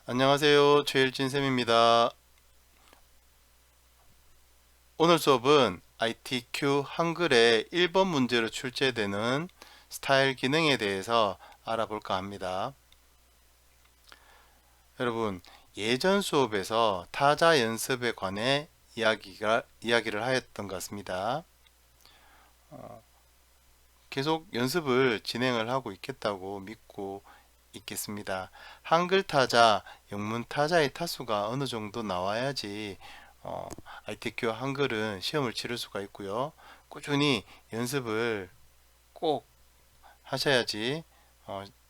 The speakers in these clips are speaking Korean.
안녕하세요. 최일진 쌤입니다. 오늘 수업은 ITQ 한글의 1번 문제로 출제되는 스타일 기능에 대해서 알아볼까 합니다. 여러분, 예전 수업에서 타자 연습에 관해 이야기를 하였던 것 같습니다. 계속 연습을 진행을 하고 있겠다고 믿고 있겠습니다. 한글 타자, 영문 타자의 타수가 어느 정도 나와야지 ITQ 한글은 시험을 치를 수가 있고요. 꾸준히 연습을 꼭 하셔야지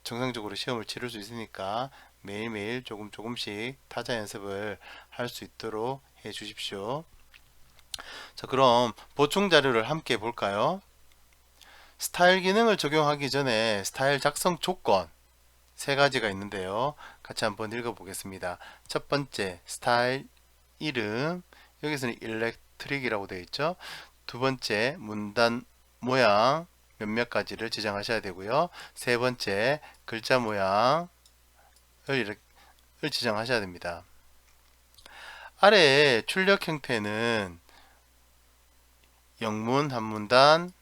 정상적으로 시험을 치를 수 있으니까 매일매일 조금씩 타자 연습을 할 수 있도록 해 주십시오. 자, 그럼 보충 자료를 함께 볼까요? 스타일 기능을 적용하기 전에 스타일 작성 조건 세 가지가 있는데요. 같이 한번 읽어보겠습니다. 첫 번째, 스타일 이름. 여기서는 일렉트릭이라고 되어 있죠. 두 번째, 문단 모양 몇몇 가지를 지정하셔야 되고요. 세 번째, 글자 모양을 지정하셔야 됩니다. 아래의 출력 형태는 영문 한 문단,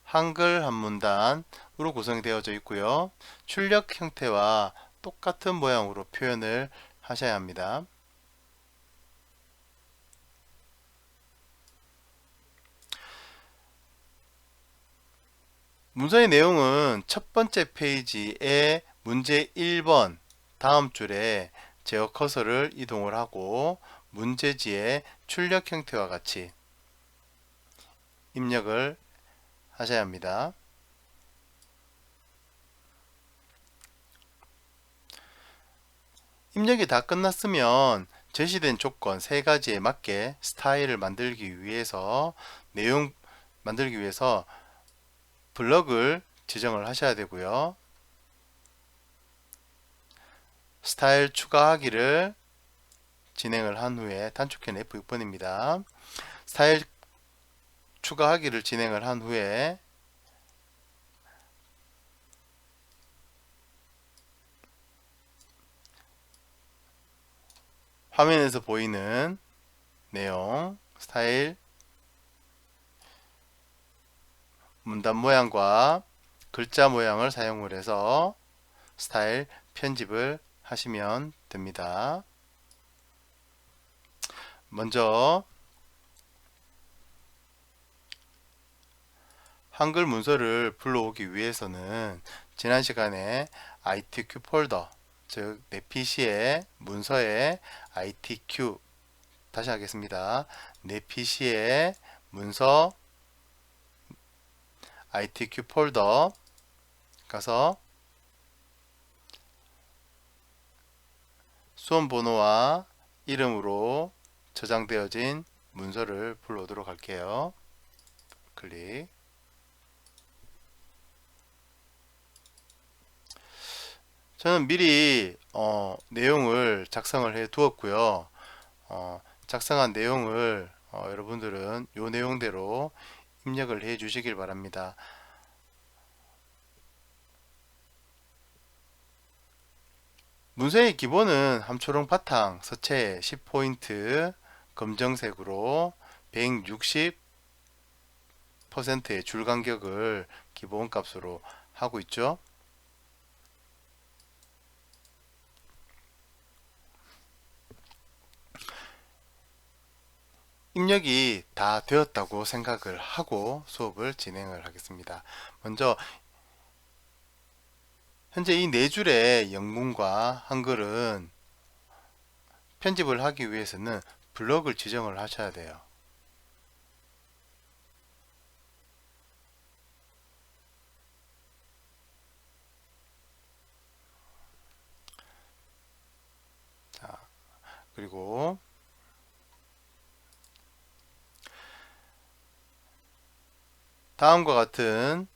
한글 한 문단으로 구성되어져 있고요. 출력 형태와 똑같은 모양으로 표현을 하셔야 합니다. 문서의 내용은 첫 번째 페이지의 문제 1번 다음 줄에 제어 커서를 이동을 하고 문제지의 출력 형태와 같이 입력을 하셔야 합니다. 입력이 다 끝났으면 제시된 조건 세 가지에 맞게 스타일을 만들기 위해서 내용 만들기 위해서 블럭을 지정을 하셔야 되고요. 스타일 추가하기를 진행을 한 후에 단축키는 F6번입니다. 스타일 추가하기를 진행을 한 후에 화면에서 보이는 내용, 스타일, 문단 모양과 글자 모양을 사용을 해서 스타일 편집을 하시면 됩니다. 먼저 한글 문서를 불러오기 위해서는 지난 시간에 ITQ 폴더, 즉 내 PC의 문서에 ITQ, 다시 하겠습니다. 내 PC의 문서 ITQ 폴더 가서 수험 번호와 이름으로 저장되어진 문서를 불러오도록 할게요. 클릭. 저는 미리 내용을 작성을 해 두었고요. 작성한 내용을 여러분들은 이 내용대로 입력을 해 주시길 바랍니다. 문서의 기본은 함초롱 바탕 서체 10포인트 검정색으로 160%의 줄 간격을 기본 값으로 하고 있죠. 입력이 다 되었다고 생각을 하고 수업을 진행을 하겠습니다. 먼저 현재 이 네 줄의 영문과 한글은 편집을 하기 위해서는 블럭을 지정을 하셔야 돼요. 자, 그리고 다음과 같은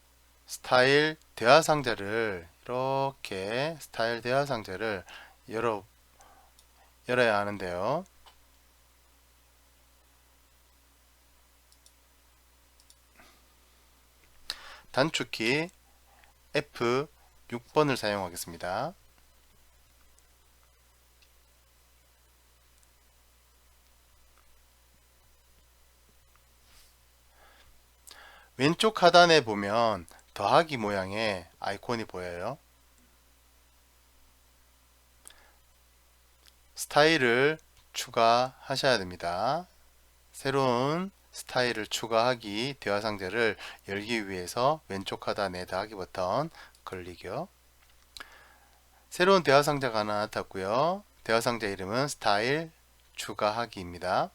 스타일 대화 상자를 이렇게 스타일 대화 상자를 열어야 하는데요. 단축키 F6번을 사용하겠습니다. 왼쪽 하단에 보면 더하기 모양의 아이콘이 보여요. 스타일을 추가하셔야 됩니다. 새로운 스타일을 추가하기 대화상자를 열기 위해서 왼쪽 하단의 더하기 버튼 클릭이요. 새로운 대화상자가 하나 나타났고요. 대화상자 이름은 스타일 추가하기입니다.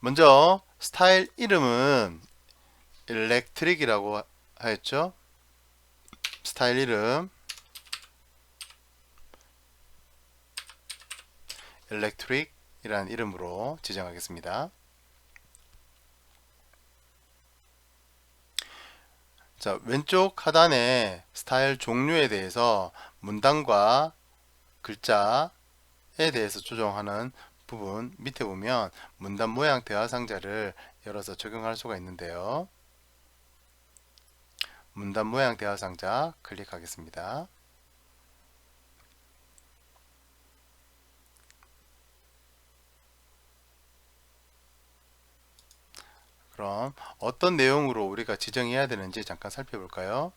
먼저 스타일 이름은 일렉트릭이라고 하였죠. 스타일 이름 일렉트릭이라는 이름으로 지정하겠습니다. 자, 왼쪽 하단에 스타일 종류에 대해서 문단과 글자에 대해서 조정하는 부분 밑에 보면 문단 모양 대화상자를 열어서 적용할 수가 있는데요. 문단 모양 대화상자 클릭하겠습니다. 그럼 어떤 내용으로 우리가 지정해야 되는지 잠깐 살펴볼까요?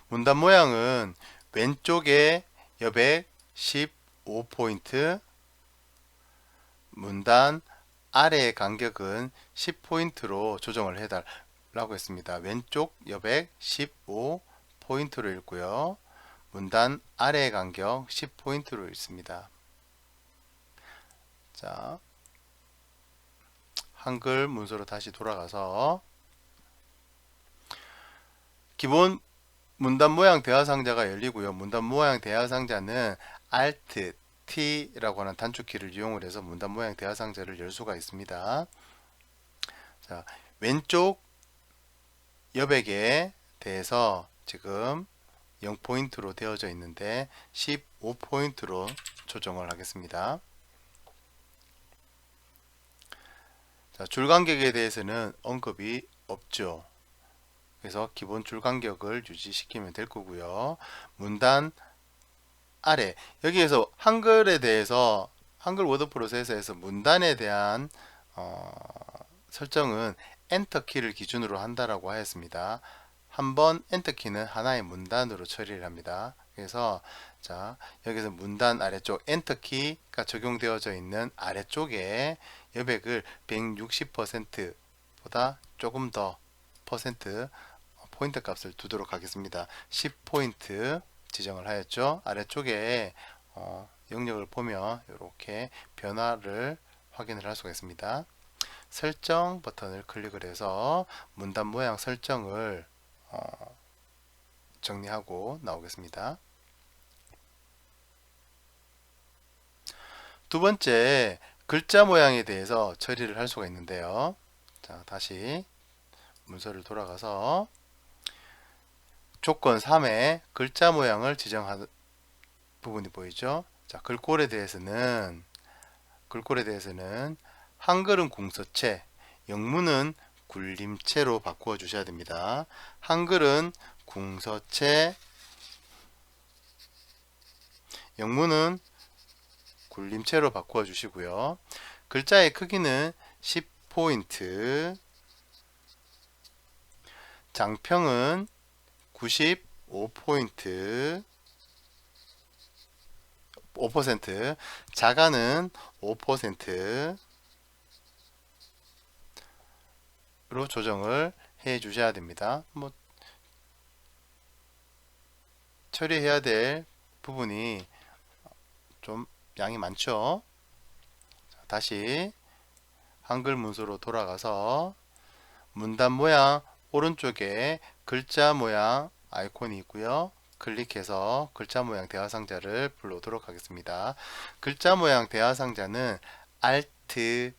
문단 모양은 왼쪽에 여백 15포인트, 문단 아래의 간격은 10포인트로 조정을 해달라고 했습니다. 왼쪽 여백 15포인트로 읽고요. 문단 아래의 간격 10포인트로 읽습니다. 자, 한글 문서로 다시 돌아가서 기본 문단 모양 대화상자가 열리고요. 문단 모양 대화상자는 Alt T라고 하는 단축키를 이용을 해서 문단 모양 대화상자를 열 수가 있습니다. 자, 왼쪽 여백에 대해서 지금 0포인트로 되어져 있는데 15포인트로 조정을 하겠습니다. 자, 줄 간격에 대해서는 언급이 없죠. 그래서 기본 줄 간격을 유지시키면 될 거고요. 문단 아래 여기에서 한글에 대해서 한글 워드 프로세서에서 문단에 대한 설정은 엔터 키를 기준으로 한다라고 하였습니다. 한번 엔터 키는 하나의 문단으로 처리를 합니다. 그래서 자, 여기서 문단 아래쪽 엔터 키가 적용되어져 있는 아래쪽에 여백을 160%보다 조금 더 퍼센트 포인트 값을 두도록 하겠습니다. 10포인트 지정을 하였죠. 아래쪽에 영역을 보면 이렇게 변화를 확인을 할 수가 있습니다. 설정 버튼을 클릭을 해서 문단 모양 설정을 정리하고 나오겠습니다. 두 번째, 글자 모양에 대해서 처리를 할 수가 있는데요. 자, 다시 문서를 돌아가서 조건 3에 글자 모양을 지정한 부분이 보이죠? 자, 글꼴에 대해서는 한글은 궁서체, 영문은 굴림체로 바꾸어 주셔야 됩니다. 한글은 궁서체, 영문은 굴림체로 바꾸어 주시고요. 글자의 크기는 10포인트, 장평은 95포인트, 5%, 자가는 5%로 조정을 해 주셔야 됩니다. 뭐 처리해야 될 부분이 좀 양이 많죠. 자, 다시 한글 문서로 돌아가서 문단 모양 오른쪽에 글자 모양 아이콘이 있고요. 클릭해서 글자 모양 대화상자를 불러오도록 하겠습니다. 글자 모양 대화상자는 Alt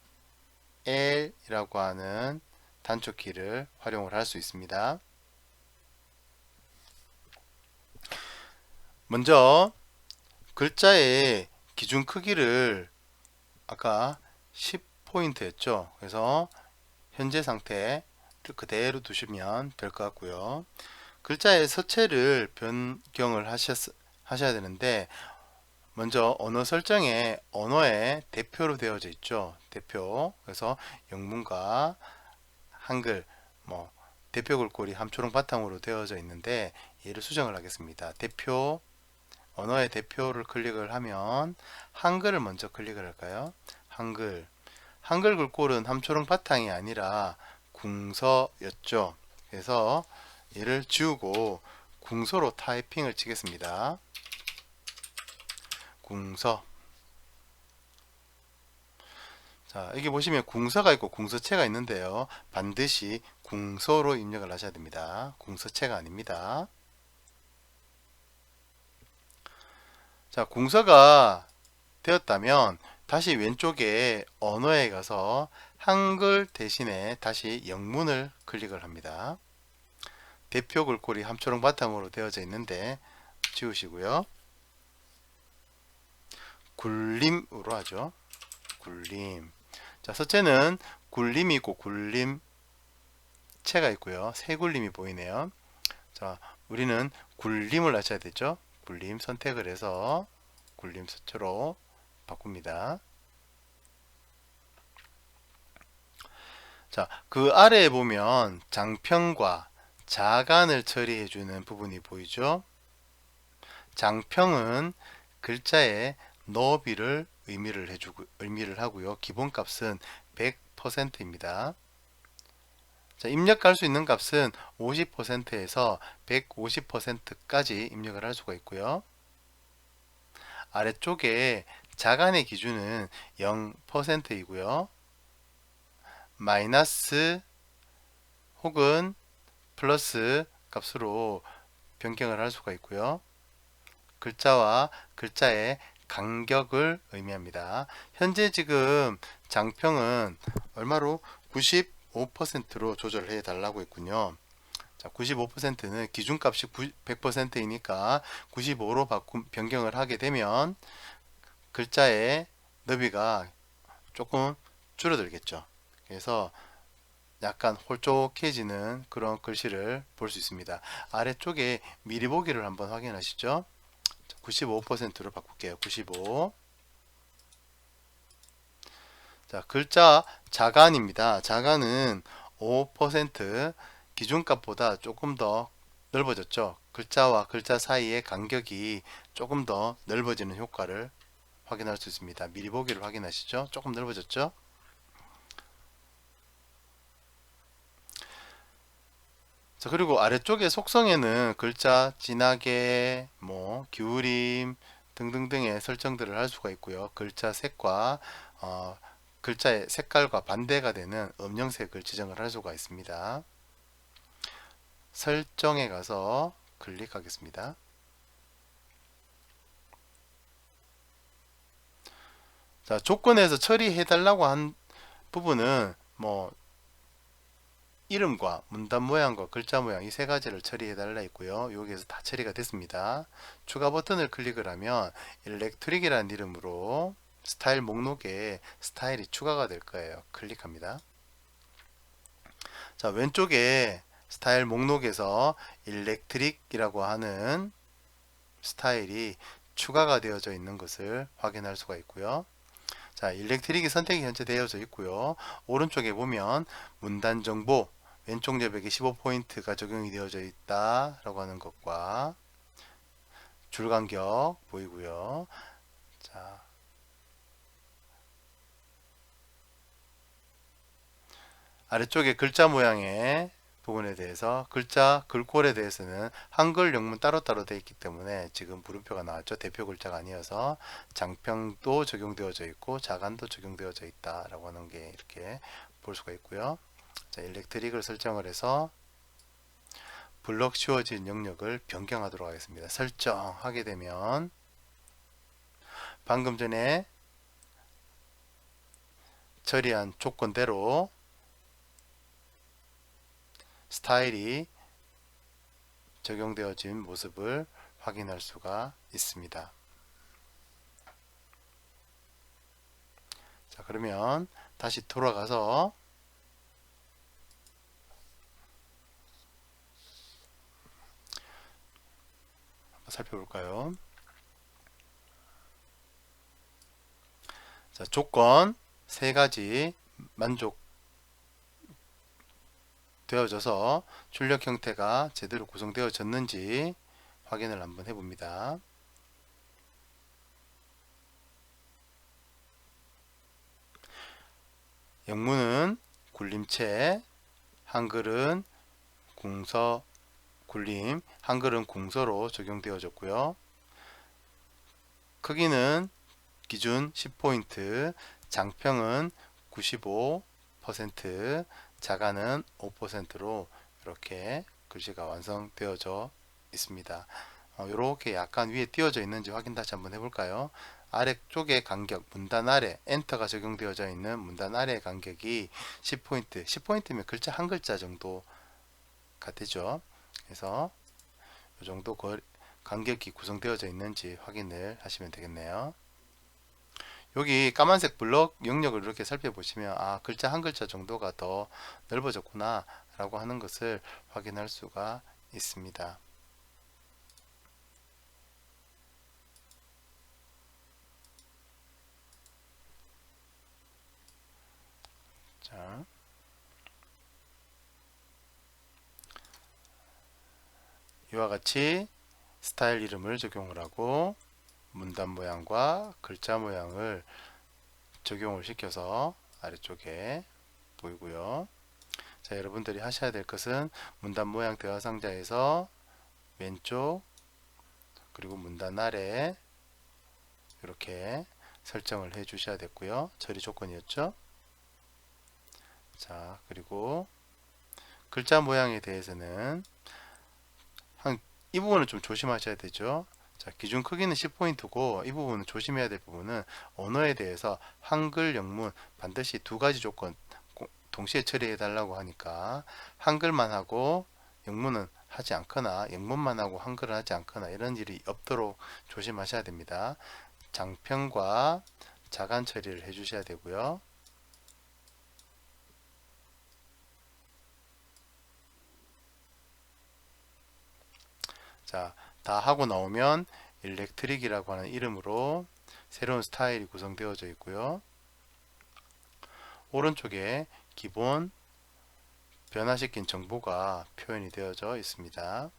L이라고 하는 단축키를 활용을 할 수 있습니다. 먼저 글자의 기준 크기를 아까 10포인트 했죠. 그래서 현재 상태 그대로 두시면 될 것 같고요. 글자의 서체를 변경을 하셔야 되는데 먼저 언어 설정에 언어의 대표로 되어져 있죠. 대표. 그래서 영문과 한글, 뭐 대표 글꼴이 함초롱 바탕으로 되어져 있는데 얘를 수정을 하겠습니다. 대표, 언어의 대표를 클릭을 하면 한글을 먼저 클릭을 할까요? 한글. 한글 글꼴은 함초롱 바탕이 아니라 궁서였죠. 그래서 얘를 지우고 궁서로 타이핑을 치겠습니다. 궁서. 자, 여기 보시면 궁서가 있고 궁서체가 있는데요. 반드시 궁서로 입력을 하셔야 됩니다. 궁서체가 아닙니다. 자, 궁서가 되었다면 다시 왼쪽에 언어에 가서 한글 대신에 다시 영문을 클릭을 합니다. 대표 글꼴이 함초롱 바탕으로 되어져 있는데 지우시고요. 굴림으로 하죠. 굴림. 자, 서체는 굴림이 있고 굴림체가 있고요. 세 굴림이 보이네요. 자, 우리는 굴림을 하셔야 되죠. 굴림 선택을 해서 굴림 서체로 바꿉니다. 자, 그 아래에 보면 장평과 자간을 처리해주는 부분이 보이죠? 장평은 글자의 너비를 의미를 하고요. 기본값은 100%입니다. 자, 입력할 수 있는 값은 50%에서 150%까지 입력을 할 수가 있고요. 아래쪽에 자간의 기준은 0%이고요. 마이너스 혹은 플러스 값으로 변경을 할 수가 있고요. 글자와 글자의 간격을 의미합니다. 현재 지금 장평은 얼마로? 95%로 조절을 해 달라고 했군요. 자, 95%는 기준값이 100%이니까 95로 변경을 하게 되면 글자의 너비가 조금 줄어들겠죠. 그래서 약간 홀쭉해지는 그런 글씨를 볼 수 있습니다. 아래쪽에 미리 보기를 한번 확인하시죠. 95%로 바꿀게요. 95. 자, 글자 자간입니다. 자간은 5% 기준값보다 조금 더 넓어졌죠. 글자와 글자 사이의 간격이 조금 더 넓어지는 효과를 확인할 수 있습니다. 미리 보기를 확인하시죠. 조금 넓어졌죠. 자, 그리고 아래쪽에 속성에는 글자 진하게, 뭐 기울임 등등등의 설정들을 할 수가 있고요. 글자 색과 글자의 색깔과 반대가 되는 음영색을 지정을 할 수가 있습니다. 설정에 가서 클릭하겠습니다. 자, 조건에서 처리해 달라고 한 부분은 뭐 이름과 문단 모양과 글자 모양 이 세 가지를 처리해 달라 했고요. 여기에서 다 처리가 됐습니다. 추가 버튼을 클릭을 하면 일렉트릭이라는 이름으로 스타일 목록에 스타일이 추가가 될 거예요. 클릭합니다. 자, 왼쪽에 스타일 목록에서 일렉트릭이라고 하는 스타일이 추가가 되어져 있는 것을 확인할 수가 있고요. 자, 일렉트릭이 선택이 현재 되어져 있고요. 오른쪽에 보면 문단 정보 왼쪽 여백에 15포인트가 적용이 되어져 있다 라고 하는 것과 줄 간격 보이고요. 자, 아래쪽에 글자 모양의 부분에 대해서 글자 글꼴에 대해서는 한글 영문 따로따로 되어 있기 때문에 지금 물음표가 나왔죠. 대표 글자가 아니어서 장평도 적용되어져 있고 자간도 적용되어져 있다 라고 하는 게 이렇게 볼 수가 있고요. 자, 일렉트릭을 설정을 해서 블럭 씌워진 영역을 변경하도록 하겠습니다. 설정하게 되면 방금 전에 처리한 조건대로 스타일이 적용되어진 모습을 확인할 수가 있습니다. 자, 그러면 다시 돌아가서 한번 살펴볼까요? 자, 조건 세 가지 만족되어져서 출력 형태가 제대로 구성되어졌는지 확인을 한번 해봅니다. 영문은 굴림체, 한글은 궁서, 굴림, 한글은 궁서로 적용되어졌고요. 크기는 기준 10포인트, 장평은 95%, 자가는 5%로 이렇게 글씨가 완성되어져 있습니다. 이렇게 약간 위에 띄어져 있는지 확인 다시 한번 해볼까요? 아래쪽의 간격, 문단 아래, 엔터가 적용되어져 있는 문단 아래의 간격이 10포인트, 10포인트면 글자 한 글자 정도가 되죠. 그래서 이 정도 간격이 구성되어져 있는지 확인을 하시면 되겠네요. 여기 까만색 블럭 영역을 이렇게 살펴보시면 글자 한 글자 정도가 더 넓어졌구나 라고 하는 것을 확인할 수가 있습니다. 자, 이와 같이 스타일 이름을 적용을 하고 문단 모양과 글자 모양을 적용을 시켜서 아래쪽에 보이고요. 자, 여러분들이 하셔야 될 것은 문단 모양 대화 상자에서 왼쪽 그리고 문단 아래 이렇게 설정을 해 주셔야 됐고요. 처리 조건이었죠. 자, 그리고 글자 모양에 대해서는 이 부분은 좀 조심하셔야 되죠. 자, 기준 크기는 10포인트고 이 부분은 조심해야 될 부분은 언어에 대해서 한글, 영문 반드시 두 가지 조건 동시에 처리해 달라고 하니까 한글만 하고 영문은 하지 않거나 영문만 하고 한글을 하지 않거나 이런 일이 없도록 조심하셔야 됩니다. 장평과 자간 처리를 해 주셔야 되고요. 자, 다 하고 나오면 일렉트릭이라고 하는 이름으로 새로운 스타일이 구성되어져 있고요. 오른쪽에 기본 변화시킨 정보가 표현이 되어져 있습니다.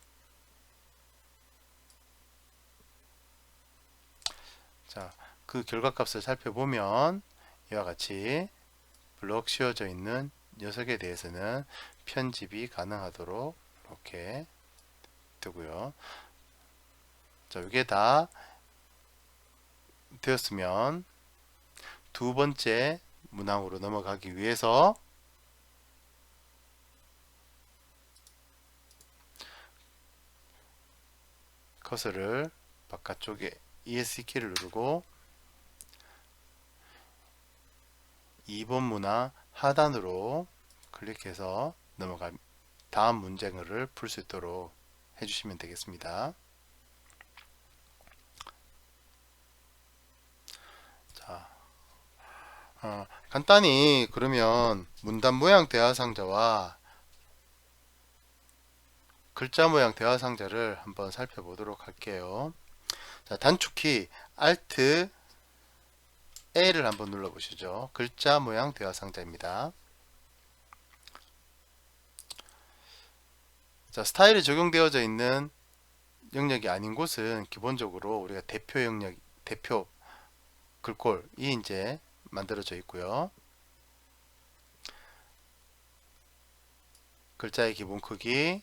자, 그 결과값을 살펴보면 이와 같이 블럭 씌워져 있는 녀석에 대해서는 편집이 가능하도록 이렇게 되고요. 자, 이게 다 되었으면 두 번째 문항으로 넘어가기 위해서 커서를 바깥쪽에 ESC 키를 누르고 2번 문항 하단으로 클릭해서 넘어가 다음 문제를 풀 수 있도록 해주시면 되겠습니다. 자, 간단히 그러면 문단 모양 대화 상자와 글자 모양 대화 상자를 한번 살펴보도록 할게요. 자, 단축키 Alt A를 한번 눌러 보시죠. 글자 모양 대화 상자입니다. 자, 스타일이 적용되어져 있는 영역이 아닌 곳은 기본적으로 우리가 대표 영역, 대표 글꼴이 이제 만들어져 있고요. 글자의 기본 크기,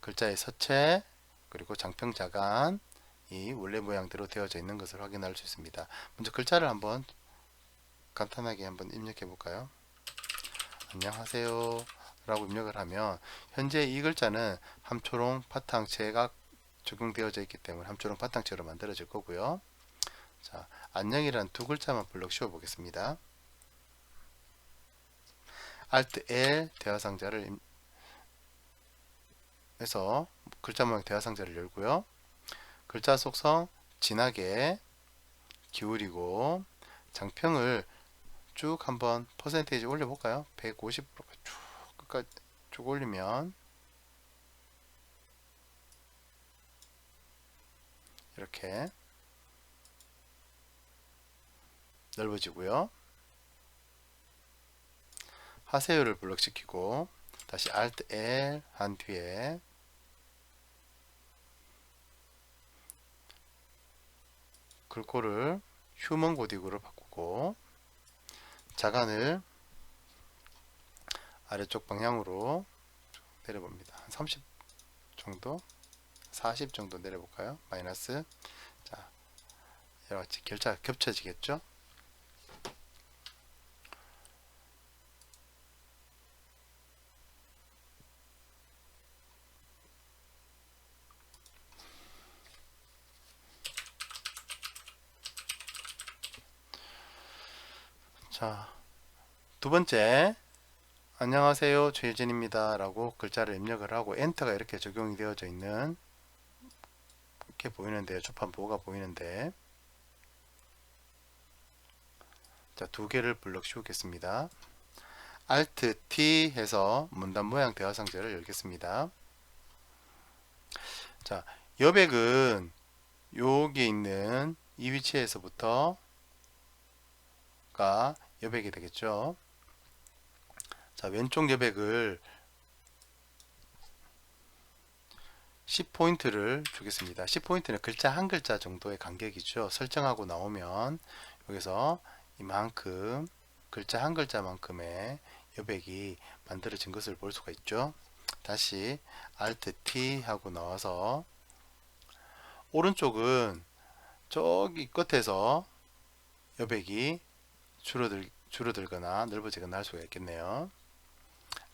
글자의 서체, 그리고 장평 자간이 원래 모양대로 되어져 있는 것을 확인할 수 있습니다. 먼저 글자를 한번 간단하게 한번 입력해 볼까요? 안녕하세요 라고 입력을 하면 현재 이 글자는 함초롱 바탕체가 적용되어져 있기 때문에 함초롱 바탕체로 만들어질 거고요. 자, 안녕이란 두 글자만 블럭 씌워 보겠습니다. Alt L 대화 상자를 해서 글자 모양 대화 상자를 열고요. 글자 속성 진하게 기울이고 장평을 쭉 한번 퍼센테이지 올려볼까요? 150%가 쭉 끝까지 쭉 올리면 이렇게 넓어지고요. 하세요를 블럭시키고 다시 Alt L 한 뒤에 글꼴을 휴먼 고딕으로 바꾸고 자간을 아래쪽 방향으로 내려봅니다. 한 30 정도, 40 정도 내려볼까요? 마이너스. 자, 여러가지 결자가 겹쳐지겠죠? 자, 두 번째, 안녕하세요, 최유진입니다 라고 글자를 입력을 하고 엔터가 이렇게 적용이 되어져 있는, 이렇게 보이는데요. 초판보가 보이는데, 자, 두 개를 블럭 씌우겠습니다. Alt T 해서 문단 모양 대화상자를 열겠습니다. 자, 여백은 여기 있는 이 위치에서부터가 여백이 되겠죠. 자, 왼쪽 여백을 10포인트를 주겠습니다. 10포인트는 글자 한 글자 정도의 간격이죠. 설정하고 나오면 여기서 이만큼 글자 한 글자만큼의 여백이 만들어진 것을 볼 수가 있죠. 다시 Alt T 하고 나와서 오른쪽은 저기 끝에서 여백이 줄어들거나 넓어지거나 할 수가 있겠네요.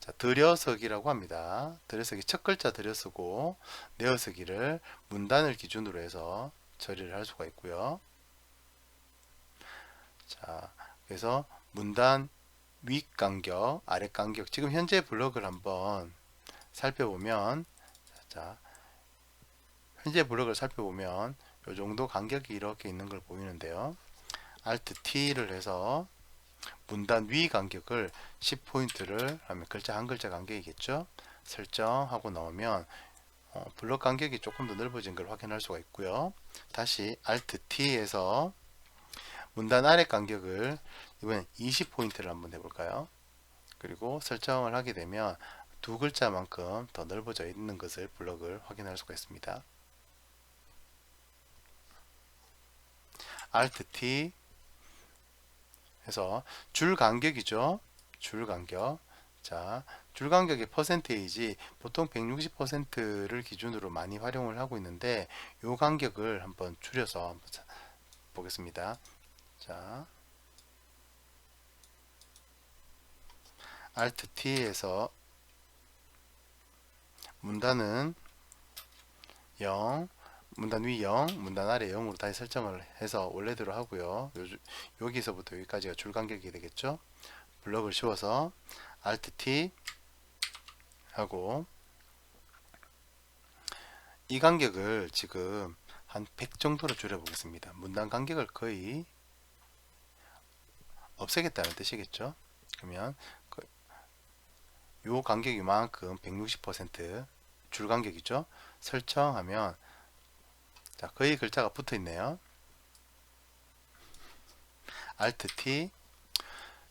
자, 들여서기라고 합니다. 들여서기 첫 글자 들여서고 내어서기를 문단을 기준으로 해서 처리를 할 수가 있고요. 자, 그래서 문단 윗 간격, 아래 간격, 지금 현재 블럭을 한번 살펴보면, 자, 현재 블럭을 살펴보면 이 정도 간격이 이렇게 있는 걸 보이는데요. Alt T를 해서 문단 위 간격을 10포인트를 하면 글자 한 글자 간격이겠죠. 설정하고 나오면 블럭 간격이 조금 더 넓어진 걸 확인할 수가 있고요. 다시 Alt T에서 문단 아래 간격을 이번엔 20포인트를 한번 해볼까요? 그리고 설정을 하게 되면 두 글자만큼 더 넓어져 있는 것을 블럭을 확인할 수가 있습니다. Alt T 해서 줄 간격이죠. 줄 간격. 자, 줄 간격의 퍼센테이지 보통 160%를 기준으로 많이 활용을 하고 있는데 이 간격을 한번 줄여서 한번 보겠습니다. 자, Alt T에서 문단은 0, 문단 위 0, 문단 아래 0으로 다시 설정을 해서 원래대로 하고요. 여기서부터 여기까지가 줄 간격이 되겠죠. 블럭을 씌워서 Alt T 하고 이 간격을 지금 한 100 정도로 줄여 보겠습니다. 문단 간격을 거의 없애겠다는 뜻이겠죠. 그러면 요 간격 이만큼 160%줄 간격이죠. 설정하면 자, 거의 글자가 붙어 있네요. Alt T.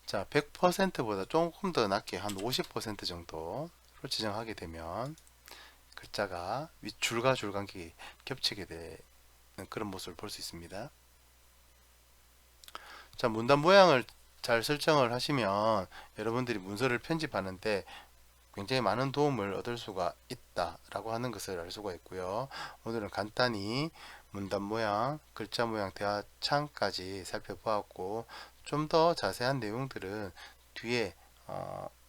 자, 100%보다 조금 더 낮게 한 50% 정도로 지정하게 되면 글자가 윗줄과 줄 간격이 겹치게 되는 그런 모습을 볼 수 있습니다. 자, 문단 모양을 잘 설정을 하시면 여러분들이 문서를 편집하는데 굉장히 많은 도움을 얻을 수가 있다라고 하는 것을 알 수가 있고요. 오늘은 간단히 문단 모양, 글자 모양, 대화창까지 살펴보았고 좀 더 자세한 내용들은 뒤에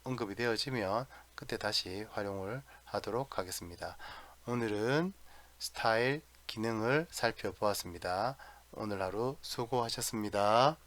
언급이 되어지면 그때 다시 활용을 하도록 하겠습니다. 오늘은 스타일 기능을 살펴보았습니다. 오늘 하루 수고하셨습니다.